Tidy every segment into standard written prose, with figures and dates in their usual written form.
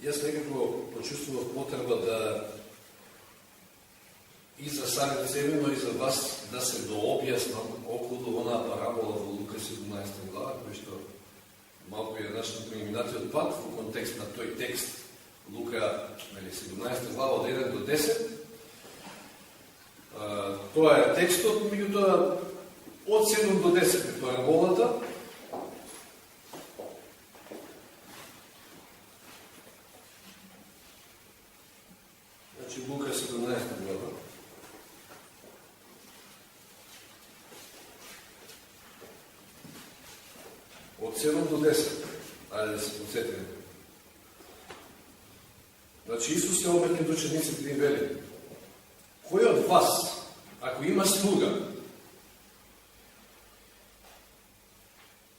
Јас некако почувствував потреба да и за самите себе, но и за вас да се дообјаснам околу онаа парабола во Лука 17 глава, кој што малку е нашиот минатиот пат во контекст на тој текст Лука 17 глава од 1 до 10. Тоа е текстот, меѓутоа од 7 до 10 е параболата. Значи Лука 17 глава. Од 7 до 10. Ајде да се подсетиме. Значи Исус се обрне до учениците и вели: кој од вас, ако има слуга,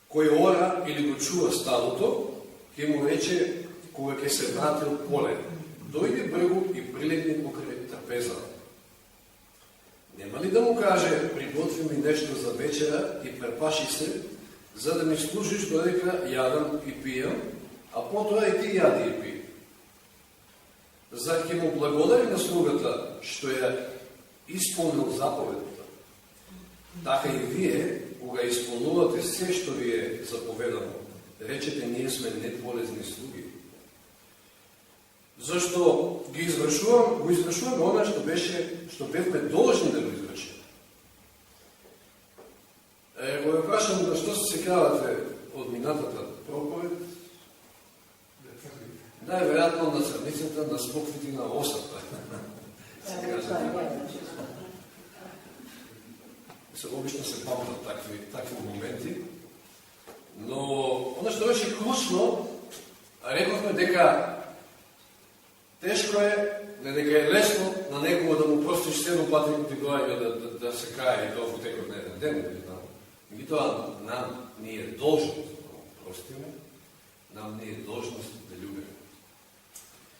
кој ора или го чува стадото, ќе му рече кога ќе се врати од поле: дојди бргу и прилегни покрај трапеза. Нема ли да му каже: приготви ми нешто за вечера и препаши се, за да ми служиш додека јадам и пијам, а потоа и ти јади и пи. Зар ќе му благодари на слугата што ја исполнил заповедта? Така и вие, кога исполнувате се што ви е заповедано, речете: ние сме неполезни слуги. Зашто го извршуваме она што бевме должни да го извршиме. Го ја прашам на што се секавате од минатата проповед? Најверојатно на црницата, на смоквите и на осата. Обично се памтат такви моменти. Но, оно што беше клучно, рековме дека тешко е, дека е лесно на некого да му простиш 7 пати ти доаѓа да се кае и тоа во текот на еден ден. Меѓутоа, нам не е должност да му простиме, нам не е должност да љубиме.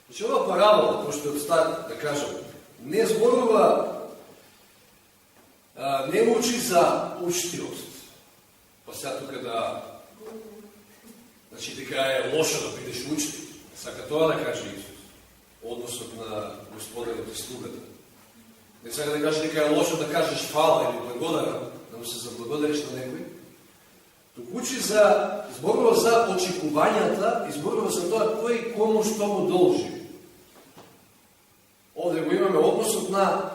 Значи, ова парабола, пошто е од старт, да кажам, не зборува, не учи за учтивост. Па сега тука да... Значи, дека е лошо да бидеш учтив. Сака тоа да каже Исус. Односот на Господарот и слугата. Не сака да каже дека е лошо да кажеш фала или благодарам, да му се заблагодариш на некој. Тук учи за, зборува за очекувањата и зборува за тоа кој кому што му должи. Овде го имаме односот на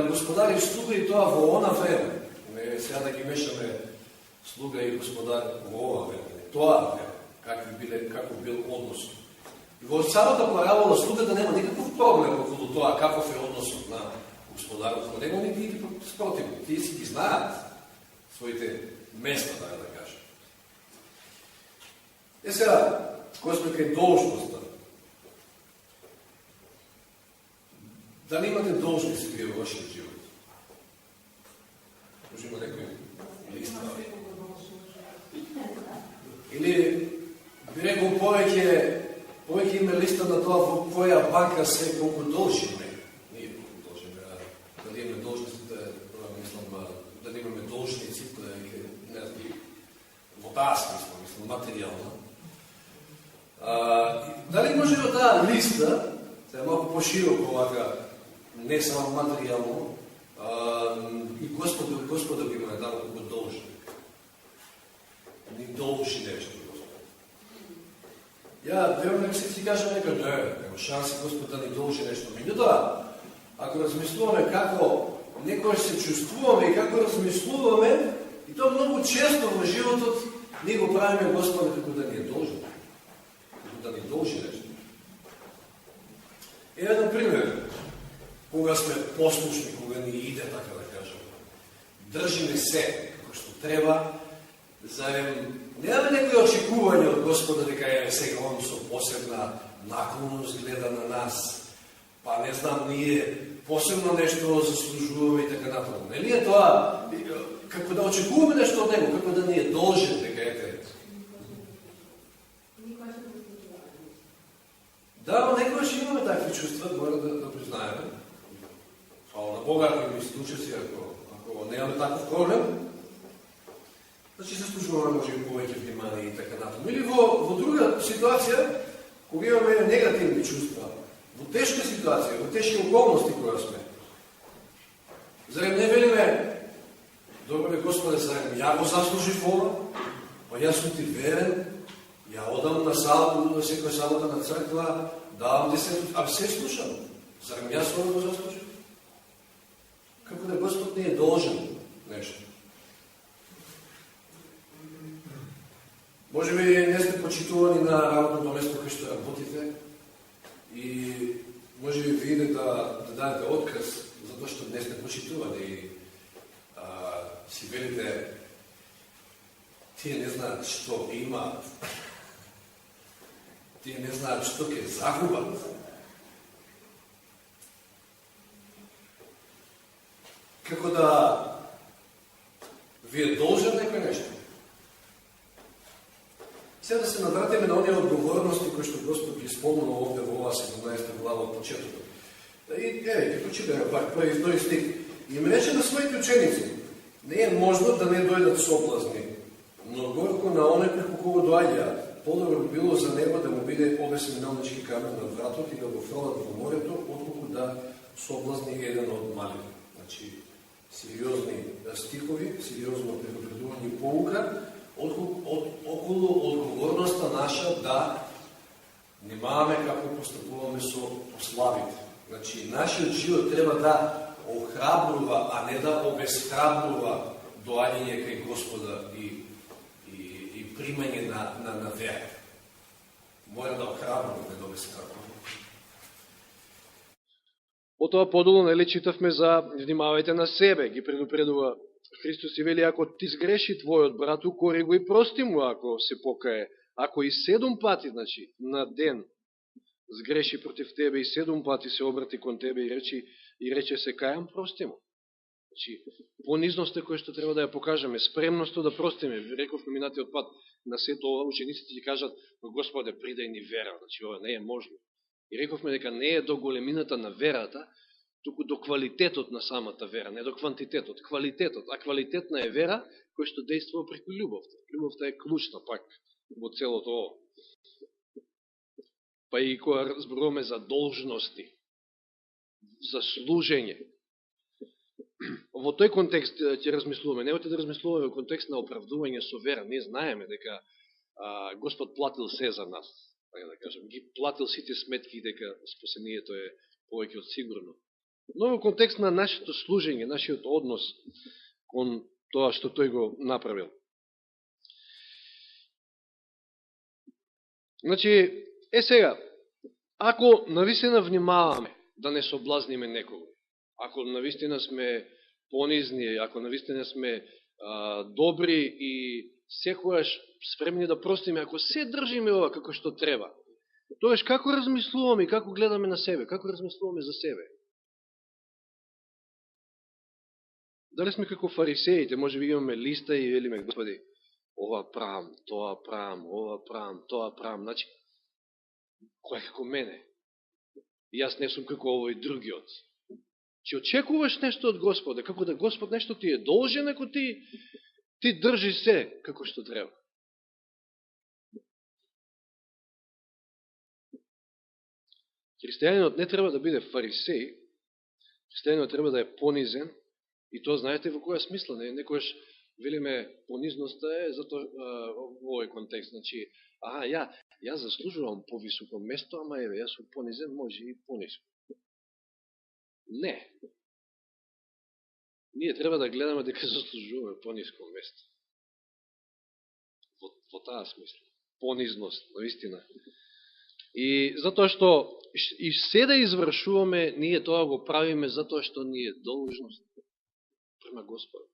господар и слуга и тоа во она време. Не сега да ги мешаме слуга и господар во ова време. Тоа време, како бил односот. И во самата парабола слугата нема никаков проблем околу тоа каков е односот на господарот во него, нити ги спротивни. Тие си ги знаат своите места, да кажем. Сега, кој сме кај должноста, да не имате должности вие во вашиот живот. Може има некој листа. Или би рекол повеќе има листа на тоа во која банка се колку должиме. Ние колку должиме, дали имаме должностите, мислам, дали имаме должници, не знам, во таа смисла, мислам, материјално. Дали може во таа листа, се малку пошироко овака, не само материјално, и Господа го има тamo колку должни. Ни должи нешто, Господ. Ја верувам дека си кажа нека, нема шанси Господ да ни должи нешто. Меѓутоа, ако размислуваме како некој се чувствуваме и како размислуваме, и тоа многу често во животот ние го правиме Господа како да ни е должен. Како да ни должи нешто. Еден пример, кога сме послушни, кога ни иде, така да кажем, држиме се како што треба, зарем немаме некои очекувања од Господа дека е сега он со посебна наклонност гледа на нас, па не знам, ние посебно нешто заслужуваме и така натаму. Нели е тоа како да очекуваме нешто од него, како да ни е должен дека ете. Да, но некојаш имаме такви чувства, мора да признаеме. Фала на Бога, ако ми случаси, ако немаме таков проблем, значи заслужуваме може и повеќе внимание и така натаму. Или во друга ситуација, кога имаме негативни чувства, во тешка ситуација, во тешки околности која сме, зарем не велиме, добре Господе, зарем ја го заслужив ова, па јас сум ти верен, ја одам на сабота, секоја сабота на црква, давам ти се, а се слушам, зарем јас ова го заслужив? Како да Господ не е должен нешто. Може би не сте почитувани на работното место кај што работите и може би ви иде да дадете отказ затоа што не сте почитувани и си велите тие не знаат што имаат, тие не знаат што ќе загубат. Како да ви е должен некој нешто. Сега да се навратиме на оние одговорности кои што Господ ги спомнува овде во ова 17 глава од почетокот. И ќе прочитаме пак први и втори стих. Им рече на своите ученици: не е можно да не дојдат соблазни, но горко на оне преку кого доаѓаат. Подобро би било за него да му биде обесен мелнички камен на вратот и да го фрлат во морето, отколку да соблазни еден од малите. Значи, сериозни стихови, сериозно предупредување и поука околу одговорноста наша да внимаваме како постапуваме со слабите. Значи, нашиот живот треба да охрабрува, а не да обесхрабрува доаѓање кај Господа и примање на вера. Мора да охрабрува, не да обесхрабрува. Потоа подолу нели читавме за внимавајте на себе, ги предупредува Христос и вели: ако ти сгреши твојот брату, кори го и прости му ако се покае. Ако и 7 пати, значи, на ден сгреши против тебе и 7 пати се обрати кон тебе и рече се кајам, прости му. Значи, понизноста која што треба да ја покажеме, спремноста да простиме. Рековме минатиот пат на сето ова, учениците ќе кажат: Господе, придај ни вера. Значи, ова не е можно. И рековме дека не е до големината на верата, туку до квалитетот на самата вера, не до квантитетот, квалитетот. А квалитетна е вера која што действува преку љубовта. Љубовта е клучна пак во целото ово. Па и кога разборуваме за должности, за служење, во тој контекст ќе размислуваме. Немате да размислуваме во контекст на оправдување со вера. Ние знаеме дека Господ платил се за нас. Да кажем, ги платил сите сметки, дека спасението е повеќе од сигурно. Но во контекст на нашето служење, нашиот однос кон тоа што тој го направил. Значи, сега, ако навистина внимаваме да не соблазниме некого, ако навистина сме понизни, ако навистина сме добри и секојаш спремни да простиме, ако се држиме ова како што треба, тоеш како размислуваме и како гледаме на себе, како размислуваме за себе? Дали сме како фарисеите, може би имаме листа и велиме: Господи, ова правам, тоа правам, ова правам, тоа правам. Значи, кој е како мене? И јас не сум како овој другиот. Че очекуваш нешто од Господа, како да Господ нешто ти е должен, ако ти држи се како што треба. Христијанинот не треба да биде фарисеј, христијанинот треба да е понизен, и тоа знаете во која смисла. Некојаш велиме понизноста е затоа во овој контекст. Значи, јас заслужувам повисоко место, ама еве, јас сум понизен, може и пониско. Не. Ние треба да гледаме дека заслужуваме пониско место. Во таа смисла. Понизност, наистина. И затоа што и се да извршуваме, ние тоа го правиме затоа што ни е должност према Господа.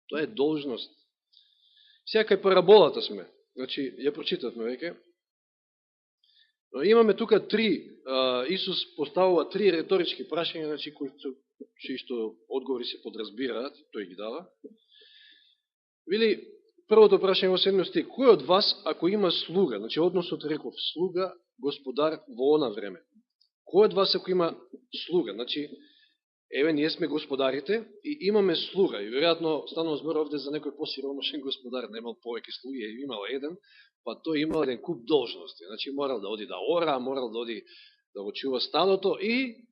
Тоа е должност. Сега кај параболата сме. Значи, ја прочитавме веќе. Но имаме тука Исус поставува 3 реторички прашања, значи, кои што одговори се подразбираат, тој ги дава. Вели, првото прашање во 7 стих: кој од вас, ако има слуга, значи односот реков слуга, господар во она време. Кој од вас, ако има слуга, значи, еве, ние сме господарите и имаме слуга. И веројатно станува збор овде за некој посиромашен господар, немал повеќе слуги, имал еден, па тој имал еден куп должности. Значи морал да оди да ора, морал да оди да го чува стадото и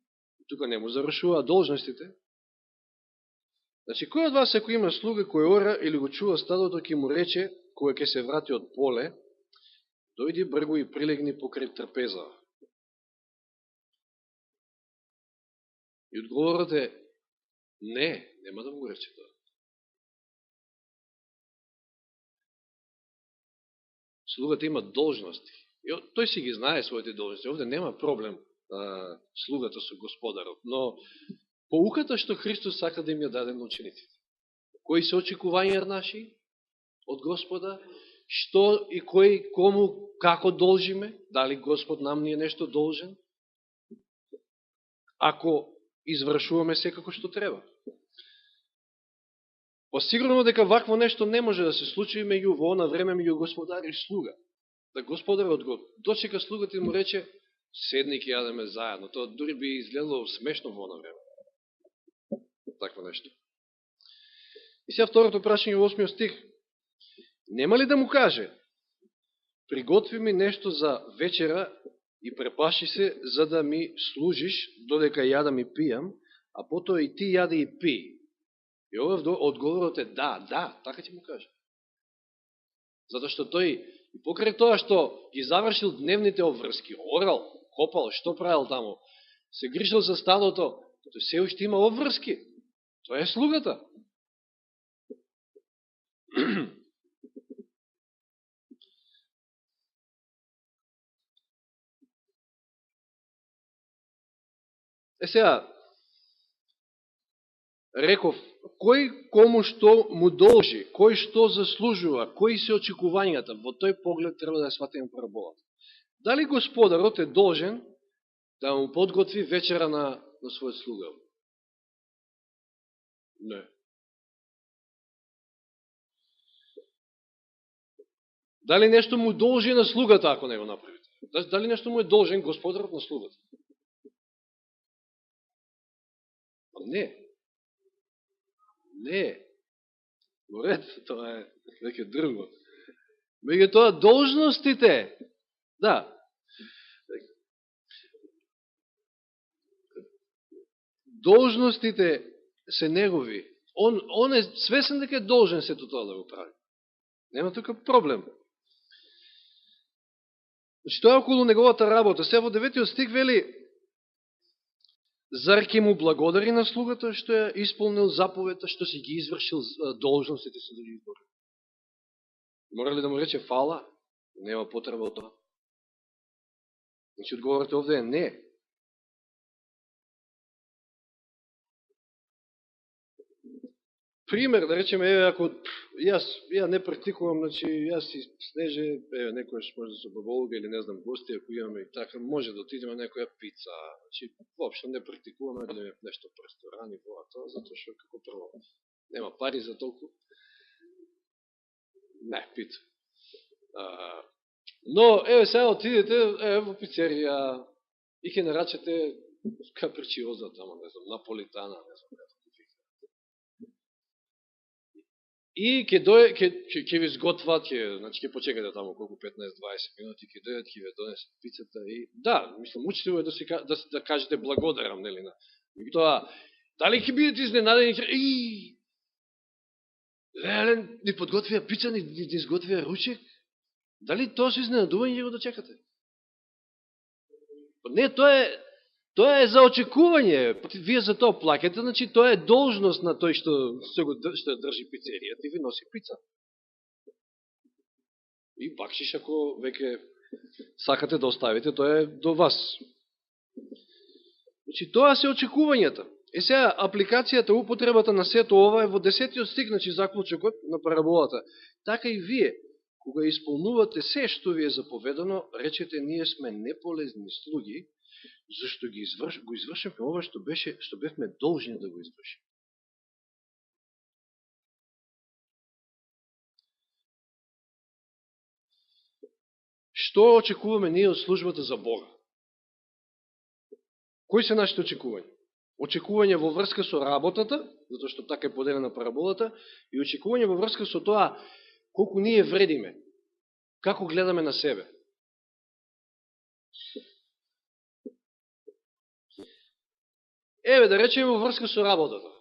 тука не му завршува должностите. Значи, кој од вас ако има слуга кој ора или го чува стадото, ќе му рече, кога ќе се врати од поле, дојди бргу и прилегни покрај трпеза. И одговорот е, не, нема да му го рече тоа. Слугата има должности. И тој си ги знае своите должности. Овде нема проблем слугата со господарот. Но поуката што Христос сака да им ја даде на учениците. Кои се очекувања наши од Господа, што и кој, кому, како должиме, дали Господ нам ни е нешто должен, ако извршуваме секако што треба. Посигурно дека вакво нешто не може да се случи меѓу во она време меѓу господар и слуга. Да господарот го дочека слугата и му рече, седни ќе јадеме заедно. Тоа дури би изгледало смешно во она време. Такво нешто. И сега второто прашање во 8 стих. Нема ли да му каже, приготви ми нешто за вечера и препаши се, за да ми служиш, додека јадам и пијам, а потоа и ти јади и пи. И овој одговорот е да, така ќе му каже. Затоа што тој, и покрај тоа што ги завршил дневните обврски, орал, копал, што правил таму, се грижил за стадото, тој се уште има обврски. Тоа е слугата. Сега, реков, кој кому што му должи, кој што заслужува, кои се очекувањата, во тој поглед треба да ја сватиме параболата. Дали господарот е должен да му подготви вечера на својот слуга? Не. Дали нешто му должи на слугата, ако не го направите? Дали нешто му е должен господарот на слугата? Не. Не. Во ред, тоа е веќе друго. Меѓутоа, должностите, да, должностите се негови. Он е свесен дека е должен сето тоа да го прави. Нема тука проблем. Значи, тоа е околу неговата работа. Сега во 9 стих вели, зар ќе му благодари на слугата што ја исполнил заповета, што си ги извршил должностите со други збори? Мора ли да му рече фала? Нема потреба од тоа. Значи, одговорот овде е не. Пример, да речеме, ако ја не практикувам, значи, јас и Снеже, некојаш може да се поболга или не знам, гости, ако имаме и така, може да отидеме на некоја пица. Значи, воопшто не практикуваме, да имаме нешто по ресторани, во тоа, затоа што како прво нема пари за толку. Не, пица. Но, сега отидете во пицерија и ќе нарачете капричиоза тамо, не знам, наполитана, не знам, и ќе ви сготват, значи ќе почекате таму колку 15-20 минути, ќе дојдат, ќе ви донесат пицата и да, мислам, учтиво е да кажете благодарам, нели на. Тоа, дали ќе бидете изненадени, Лелен ни подготвија пица, ни изготвија ручек? Дали тоа со изненадување го дочекате? Не, тоа е за очекување. Вие за тоа плакате, значи тоа е должност на тој што држи пицеријата и ви носи пица. И бакшиш ако веќе сакате да оставите, тоа е до вас. Значи тоа се очекувањата. И сега апликацијата, употребата на сето ова е во 10 стих, значи заклучокот на параболата. Така и вие, кога исполнувате се што ви е заповедано, речете ние сме неполезни слуги, зашто го извршивме ова што бевме должни да го извршим. Што очекуваме ние од службата за Бога? Кои се нашите очекувања? Очекување во врска со работата, затоа што така е поделена параболата, и очекување во врска со тоа колку ние вредиме. како гледаме на себе. Еве, да речеме во врска со работата.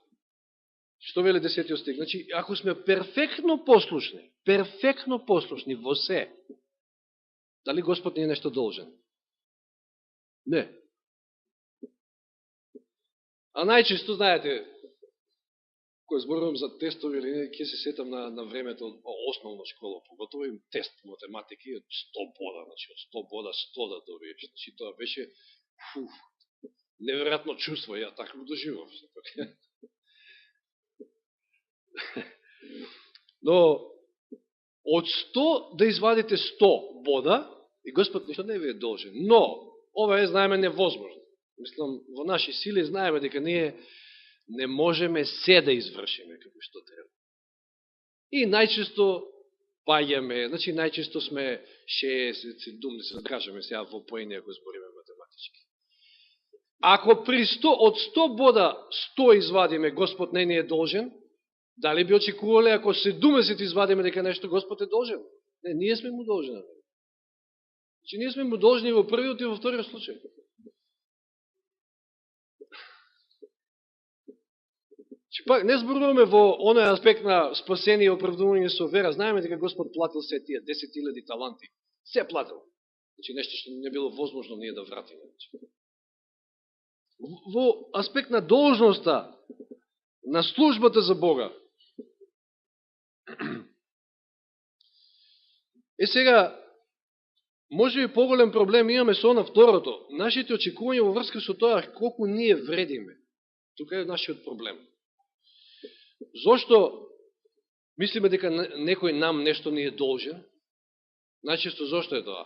Што вели 10 стих? Значи, ако сме перфектно послушни во се, дали Господ не е нешто должен? Не. А најчесто, знаете, кој зборувам за тестови или не, ќе се сетам на времето од основна школа, поготово им тест математики од 100 бода, значи од 100 бода 100 да добиеш. Значи тоа беше неверојатно чувство, ја така го доживав. Но од 100 да извадите 100 бода и Господ ништо не ви е должен. Но ова е, знаеме, невозможно. Мислам, во наши сили знаеме дека ние не можеме се да извршиме како што треба. И најчесто паѓаме, значи најчесто сме 60, 70, кажеме сега во поени ако збориме математички. Ако при 100, од 100 бода 100 извадиме, Господ не ни е должен, дали би очекувале ако 70 извадиме дека нешто Господ е должен? Не, ние сме му должни. Значи ние сме му должни во првиот и во вториот случај. Пак не зборуваме во оној аспект на спасение и оправдување со вера. Знаеме дека Господ платил се тие 10.000 таланти. Се платил. Значи нешто што не било возможно ние да вратиме. Во аспект на должноста, на службата за Бога. Сега, може би поголем проблем имаме со на второто. Нашите очекувања во врска со тоа колку ние вредиме. Тука е нашиот проблем. Зошто мислиме дека некој нам нешто ни е должен? Најчесто зошто е тоа?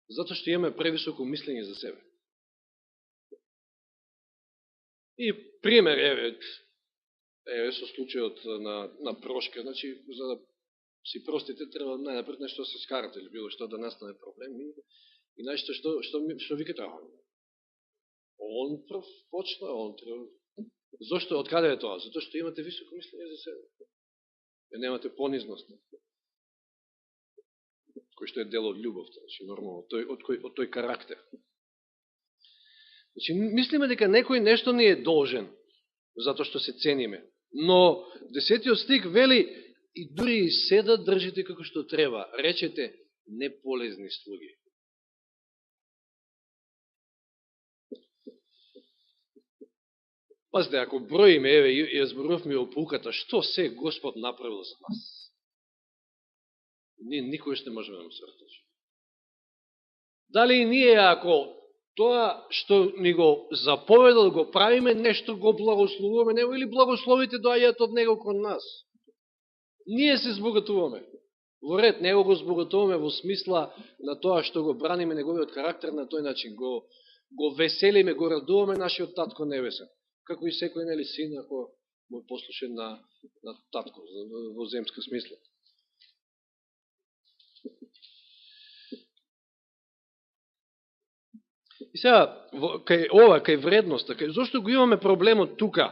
Зато што имаме превисоко мислење за себе. И пример, еве со случајот на прошка, значи, за да си простите, треба најнапред нешто се скарате или било што да настане проблем. И најчесто што викате, он прв почна, он треба. Зошто? Од каде е тоа? Зато што имате високо мислење за себе. И немате понизност. Кој што е дел од љубовта, значи нормално, од тој карактер. Значи, мислиме дека некој нешто ни е должен, затоа што се цениме. Но 10 стих вели, и дури и се да држите како што треба, речете неполезни слуги. Пазите, ако броиме, еве, ја зборувавме о пулката, што се Господ направил за нас? Ние никојаш не можеме да му се врточи. Дали и ние, ако тоа што ни го заповедал, го правиме, нешто го благословуваме него, или благословите доаѓаат од него кон нас? Ние се збогатуваме. Во ред, него го збогатуваме во смисла на тоа што го браниме неговиот карактер на тој начин. Го веселиме, го радуваме нашиот Татко Небесен. Како и секој нели син, ако му е послушен на татко, во земска смисла. И сега, кај вредноста, зашто го имаме проблемот тука?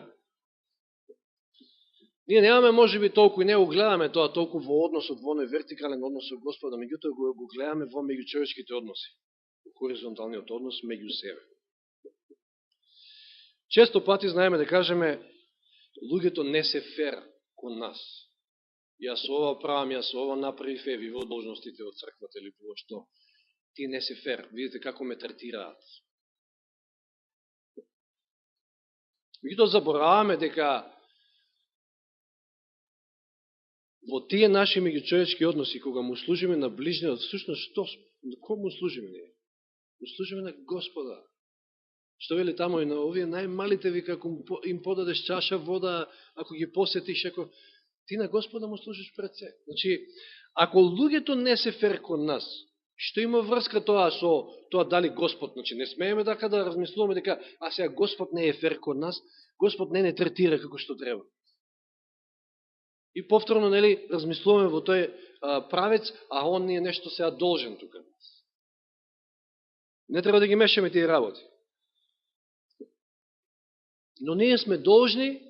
Ние немаме, може би, толку и не го гледаме тоа толку во односот, во оној вертикален однос со Господа, меѓутоа го гледаме во меѓучовечките односи, во хоризонталниот однос меѓу себе. Често пати знаеме да кажеме, луѓето не се фер кон нас. Јас ова правам, јас ова направив, ви во должностите од црквата или било што. Ти не се фер, видите како ме третираат. Меѓутоа забораваме дека во тие наши меѓучовечки односи, кога му служиме на ближниот, всушност што? Кому служиме ние? Му служиме на Господа. Што вели тамо и на овие најмалите ви, како им подадеш чаша вода, ако ги посетиш, ако ти на Господа му служиш пред се. Значи, ако луѓето не се фер кон нас, што има врска тоа со тоа дали Господ, значи не смееме дека да размислуваме дека сега Господ не е фер кон нас, Господ не третира како што треба. И повторно, нели, размислуваме во тој правец, а он ни е нешто сега должен тука. Не треба да ги мешаме тие работи. Но ние сме должни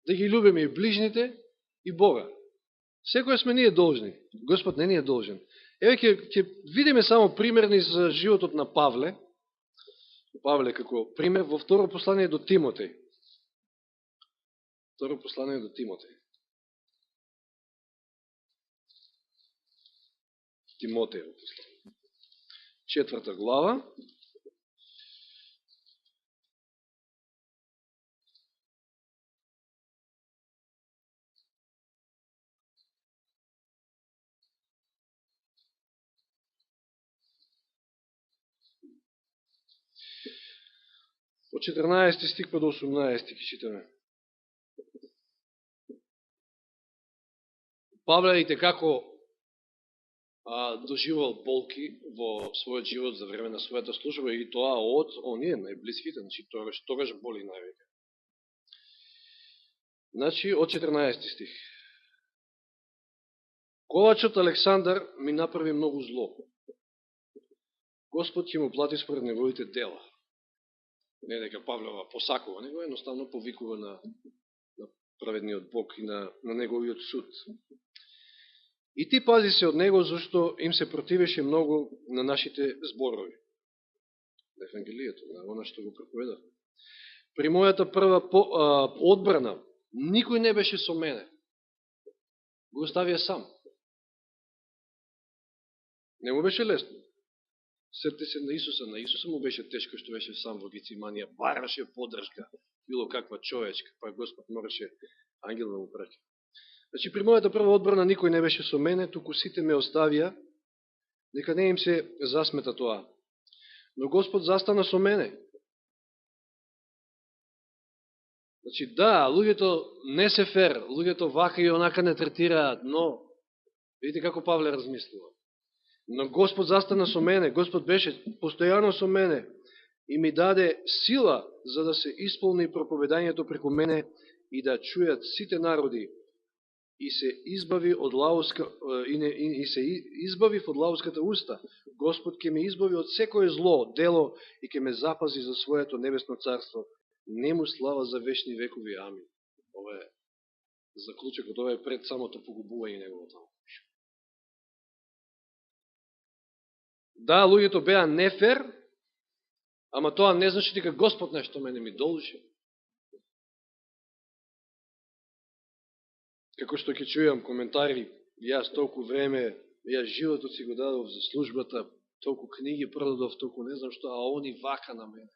да ги любиме и ближните, и Бога. Секоја сме ние должни. Господ не ни е должен. Еве ќе видиме само примерни за животот на Павле. Павле како пример во второ послание до Тимотеј. Второ послание до Тимотеј. Тимотејово послание. 4 глава. Од 14 стих па до 18 ќе читаме. Павле и како доживал болки во својот живот за време на својата служба и тоа од оние најблиските, значи тогаш боли највеќе. Значи од 14 стих. Ковачот Александар ми направи многу зло. Господ ќе му плати според неговите дела. Не дека Павлева посакува, него едноставно повикува на праведниот Бог и на неговиот суд. И ти пази се од него, зашто им се противеше многу на нашите зборови. На Евангелието, на она што го проповедав. При мојата прва одбрана, никој не беше со мене. Го оставија сам. Не му беше лесно. Сетте се на Исуса му беше тешко што беше сам во Гециманија, бараше поддршка, било каква човечка, па Господ мораше ангел да му праќа. Значи, при мојата прва одбрана никој не беше со мене, туку сите ме оставија, нека не им се засмета тоа. Но Господ застана со мене. Значи, да, луѓето не се фер, луѓето вака и онака не третираат, но, видите како Павле размислува. Но Господ застана со мене, Господ беше постојано со мене и ми даде сила за да се исполни проповедањето преку мене и да чујат сите народи и се избави од избавив од лауската уста. Господ ќе ме избави од секое зло дело и ќе ме запази за своето небесно царство. Нему слава за вечни векови. Амин. Ова е заклучокот, ова е пред самото погубување неговото. Да, луѓето беа нефер, ама тоа не значи дека Господ нешто мене ми должи. Како што ќе чујам коментари, јас толку време, јас животот си го дадов за службата, толку книги продадов, толку не знам што, а они вака на мене.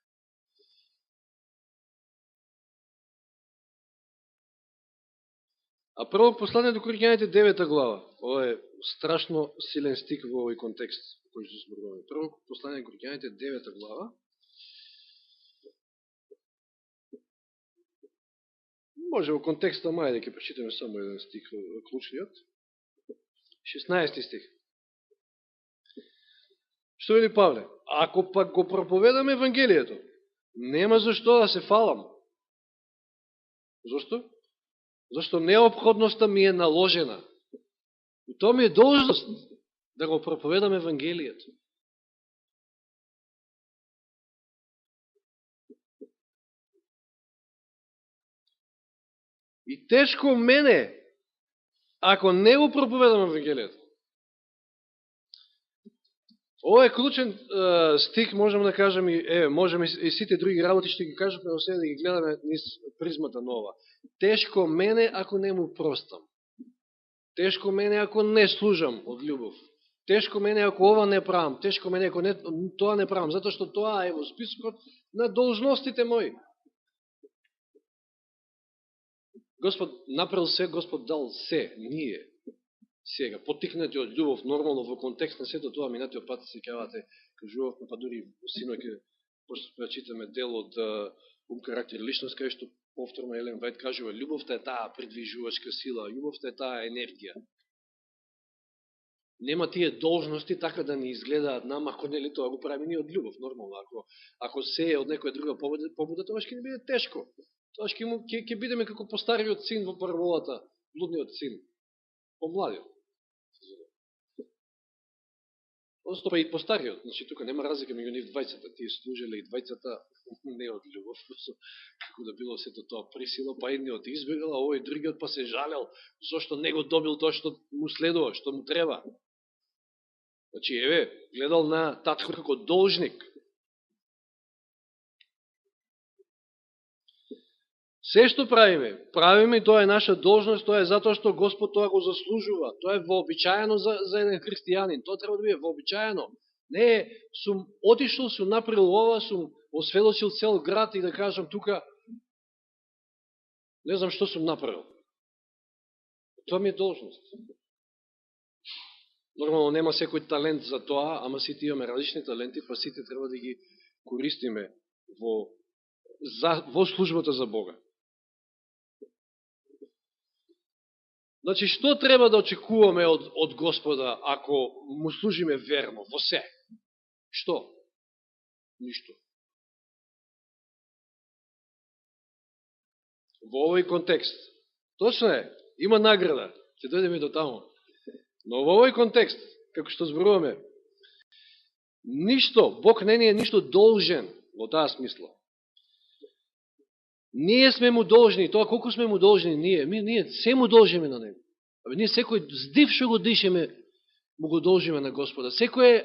А прво послание до Коринјаните 9 глава, ова е страшно силен стик во овој контекст, кој што зборуваме. Прво послание до Коринјаните 9 глава, може во контекста мај да ќе прочитаме само еден стих, клучниот. 16 стих. Што вели Павле? Ако пак го проповедаме Евангелието, нема зашто да се фалам. Зошто? Зашто неопходноста ми е наложена. И тоа ми е должност да го проповедам Евангелието. И тешко мене, ако не го проповедам Евангелието. Ова е клучен стих, можем да кажем, можем и сите други работи што ги кажем, но сега да ги гледаме низ призмата нова. Тешко мене, ако не му простам. Тешко мене, ако не служам од љубов. Тешко мене, ако ова не правам. Тешко мене, ако не, тоа не правам. Затоа што тоа е во списокот на должностите мои. Господ направил се, Господ дал се, ние. Сега, потикнати од љубов, нормално во контекст на сето тоа, минатиот пат се кавате, кажував, па дури синоќе, пошто читаме дел од ум, карактер, личност, кај што повторно Елен Вајд кажува, љубовта е таа предвижувачка сила, љубовта е таа енергија. Нема тие должности така да ни изгледаат нам, ако нели тоа го правиме ние од љубов, нормално. Ако се е од некоја друга побуда, тоа ќе ни биде тешко. Тоа ќе бидеме како постариот син во параболата, блудниот син, помладиот. Односто па и постариот, значи тука нема разлика меѓу нив двајцата, тие служеле и двајцата не од љубов, како да било сето тоа присила, па едниот избегал, а овој другиот па се жалел, зашто не го добил тоа што му следува, што му треба. Значи, еве, гледал на татко како должник. Се што правиме и тоа е наша должност, тоа е затоа што Господ тоа го заслужува. Тоа е вообичаено за еден христијанин. Тоа треба да биде вообичаено. Не е, сум отишол, сум направил ова, сум осведочил цел град и да кажам тука, не знам што сум направил. Тоа ми е должност. Нормално нема секој талент за тоа, ама сите имаме различни таленти, па сите треба да ги користиме во службата за Бога. Значи, што треба да очекуваме од Господа ако му служиме верно во се? Што? Ништо. Во овој контекст. Точно е, има награда, ќе дојдеме до таму. Но во овој контекст, како што зборуваме, ништо, Бог не ни е ништо должен во таа смисла. Ние сме му должни, тоа колку сме му должни ние се му должиме на него. Ние секој здив што го дишеме, му го должиме на Господа. Секој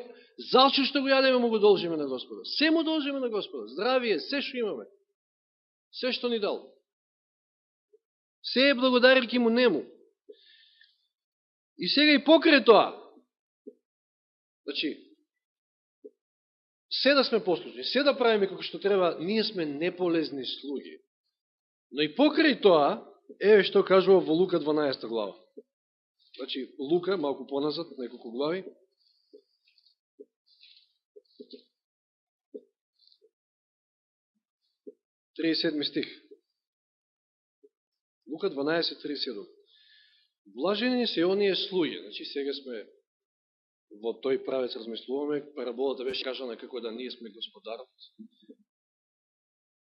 залче што го јадеме, му го должиме на Господа. Се му должиме на Господа. Здравие, се што имаме. Се што ни дал. Се е благодарирки му нему. И сега и покрај тоа, значи, се да сме послушни, се да правиме како што треба, ние сме неполезни слуги. Но и покрај тоа, еве што кажува во Лука 12 глава. Значи, Лука, малку поназад, неколку глави. Тридесет стих. Лука 12:37. Блажени се оние слуги. Значи, сега сме во тој правец размислуваме, параболата беше кажана како да ние сме господарот.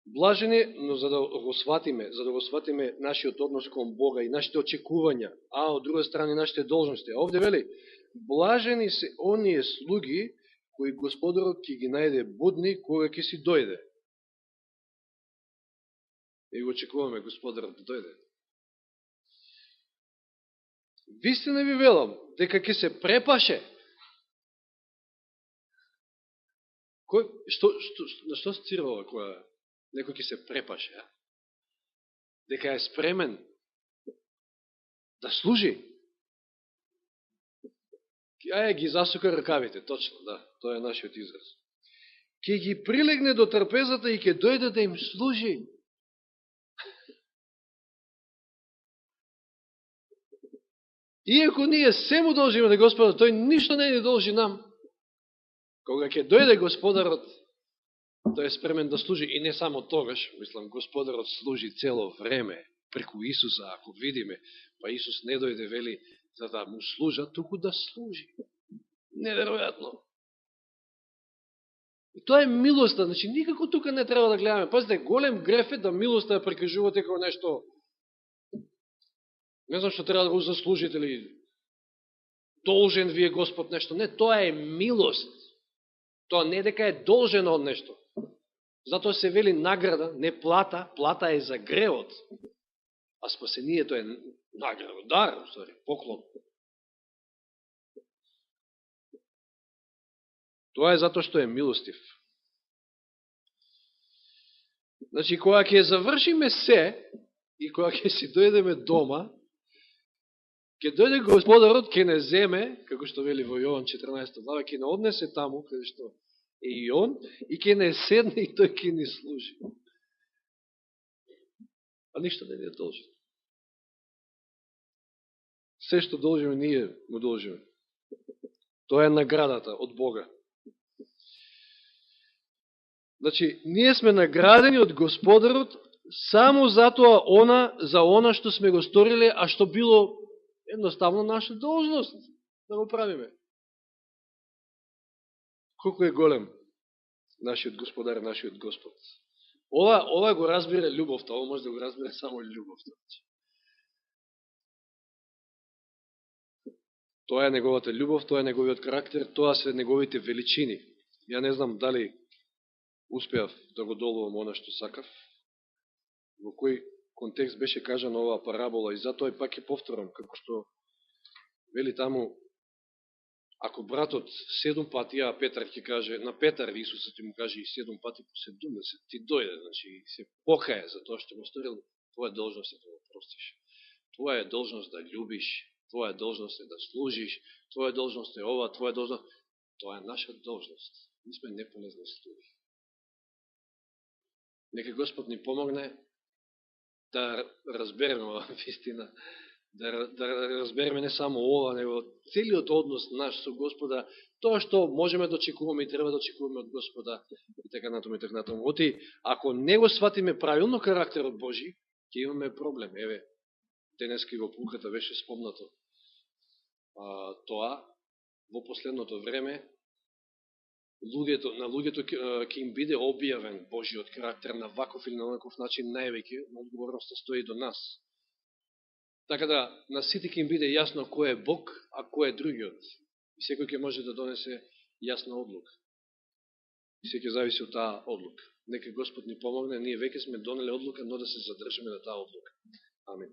Блажени, но за да го сватиме нашиот однос кон Бога и нашите очекувања, а од друга страна нашите должности. А овде вели, блажени се оние слуги кои Господарот ќе ги најде будни кога ќе си дојде. И го очекуваме Господарот да дојде. Вистина ви велам, дека ќе се препаше. На што се цирва ова која некој ќе се препаше, а? Дека е спремен да служи. Ги засука ракавите, точно, да, тоа е нашиот израз. Ќе ги прилегне до трпезата и ќе дојде да им служи. Иако ние се му должиме на Господа, тој ништо не ни должи нам. Кога ќе дојде Господарот, тој е спремен да служи и не само тогаш, мислам, Господарот служи цело време преку Исуса, ако видиме, па Исус не дојде, вели, за да му служа, туку да служи. Неверојатно. И тоа е милоста, значи никако тука не треба да гледаме. Пазите, голем греф е да милоста ја прикажувате како нешто, не знам што треба да го заслужите или должен ви е Господ нешто. Не, тоа е милост. Тоа не дека е должен од нешто. Затоа се вели награда, не плата, плата е за гревот. А спасението е награда, дар, поклон. Тоа е затоа што е милостив. Значи, кога ќе завршиме се, и кога ќе си дојдеме дома, ќе дојде Господарот, ќе не земе, како што вели во Јован 14 глава, ќе не однесе таму, каде што е и он, и ќе не седне и тој ќе ни служи. А ништо не ни е должен. Се што должиме, ние му должиме. Тоа е наградата од Бога. Значи, ние сме наградени од Господарот само затоа за она што сме го сториле, а што било едноставно наша должност да го правиме. Колко е голем нашиот Господар, нашиот Господ. Ова го разбира љубовта, ова може да го разбира само љубовта. Тоа е неговата љубов, тоа е неговиот карактер, тоа се неговите величини. Ја не знам дали успеав да го долувам она што сакав, во кој контекст беше кажана оваа парабола и затоа и пак ќе повторам, како што вели таму, Ако братот 7 пати, а Петар ќе каже, на Петар Исусот ќе му каже и 7 пати по 70, ти дојде, значи се покае за тоа што го сторил, твоја должност е да го простиш. Твоја е должност да љубиш, твоја должност е да служиш, твоја должност е ова, твоја должност, тоа е наша должност. Ние сме неполезни слуги. Нека Господ ни помогне да разбереме ова вистина, да разбереме не само ова, него целиот однос наш со Господа, тоа што можеме да очекуваме и треба да очекуваме од Господа, и така натаму и така натаму. Оти, ако не го сватиме правилно карактерот Божи, ќе имаме проблем. Еве, денеска и во пулката беше спомнато тоа, во последното време, на луѓето ќе им биде објавен Божиот карактер на ваков или на онаков начин, највеќе одговорноста стои до нас. Така да, на сите ќе им биде јасно кој е Бог, а кој е другиот. И секој ќе може да донесе јасна одлука. И се ќе зависи од таа одлука. Нека Господ ни помогне, ние веќе сме донели одлука, но да се задржиме на таа одлука. Амин.